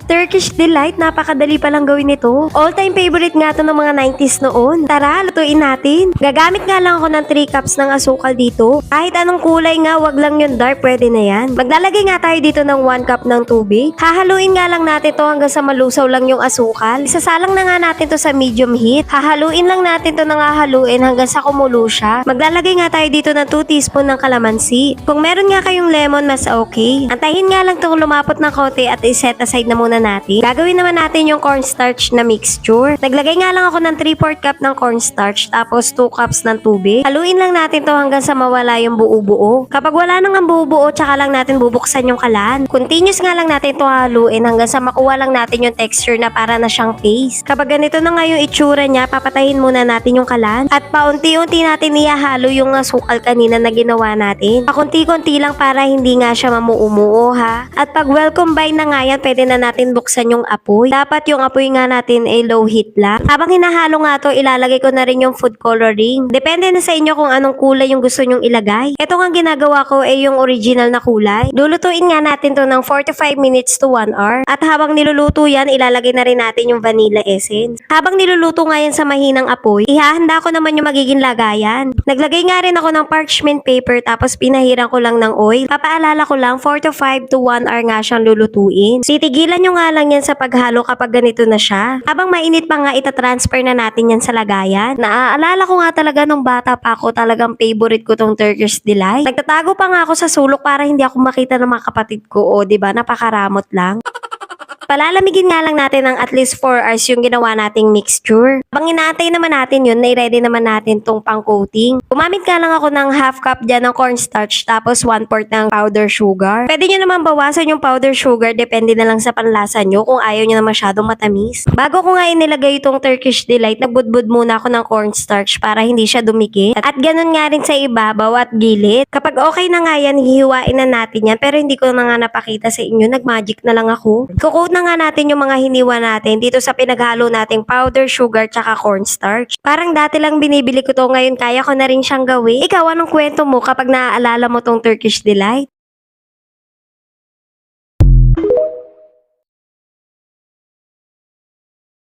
Turkish Delight, napakadali palang gawin ito. All-time favorite nga to ng mga 90s noon. Tara, lutuin natin. Gagamit nga lang ako ng 3 cups ng asukal dito. Kahit anong kulay nga, wag lang yung dark, pwede na yan. Maglalagay nga tayo dito ng 1 cup ng tubig. Hahaluin nga lang natin to hanggang sa malusaw lang yung asukal. Isasalang na nga natin to sa medium heat. Hahaluin lang natin to ng hahaluin hanggang sa kumulo siya. Maglalagay nga tayo dito ng 2 teaspoon ng kalamansi. Kung meron nga kayong lemon, mas okay. Antayin nga lang itong lumapot ng konti at iset aside na muna natin. Gagawin naman natin yung cornstarch na mixture. Naglagay nga lang ako ng 3/4 cup ng cornstarch tapos 2 cups ng tubig. Haluin lang natin to hanggang sa mawala yung buo-buo. Kapag wala nang ang buo-buo, tsaka lang natin bubuksan yung kalan. Continuous nga lang natin to haluin hanggang sa makuha lang natin yung texture na para na siyang paste. Kapag ganito na nga yung itsura niya, papatayin muna natin yung kalan at paunti-unti natin ihahalo yung asukal kanina na ginawa natin. Pakunti-kunti lang para hindi nga siya mamuumuo ha. At pag well combine na nga yan, pwede na natin buksan yung apoy. Dapat yung apoy nga natin ay low heat lang. Habang hinahalo nga to, ilalagay ko na rin yung food coloring. Depende na sa inyo kung anong kulay yung gusto nyong ilagay. Ito nga ginagawa ko ay yung original na kulay. Lulutuin nga natin to ng 45 minutes to 1 hour. At habang niluluto yan, ilalagay na rin natin yung vanilla essence. Habang niluluto nga yan sa mahinang apoy, ihahanda ko naman yung magiging lagayan. Naglagay nga rin ako ng parchment paper tapos pinahiran ko lang ng oil. Papaalala ko lang, 45 to 1 hour nga siyang lulutuin. Titigilan nyo nga lang yan sa paghalo kapag ganito na siya. Habang mainit pa nga, itatransfer na natin yan sa lagayan. Naaalala ko nga talaga nung bata pa ako, talagang favorite ko tong Turkish Delight. Nagtatago pa nga ako sa sulok para hindi ako makita ng mga kapatid ko. O, diba? Napakaramot lang. Palalamigin nga lang natin ng at least 4 hours yung ginawa nating mixture. Habang inaantay naman natin yun, nai-ready naman natin tong pang-coating. Gumamit nga lang ako ng half cup dyan ng cornstarch tapos 1/4 ng powder sugar. Pwede nyo naman bawasan yung powder sugar, depende na lang sa panlasa nyo kung ayaw nyo na masyadong matamis. Bago ko nga inilagay itong Turkish Delight, nagbudbud muna ako ng cornstarch para hindi siya dumikit. At ganun nga rin sa ibabaw at gilid. Kapag okay na nga yan, hihiwain na natin yan. Pero hindi ko na nga napakita sa inyo, nag-magic na lang ako. Kukoat na nga natin yung mga hiniwa natin dito sa pinaghalo nating powder sugar tsaka cornstarch. Parang dati lang binibili ko to, ngayon kaya ko na rin siyang gawin. Ikaw, anong kwento mo kapag naaalala mo tong Turkish Delight?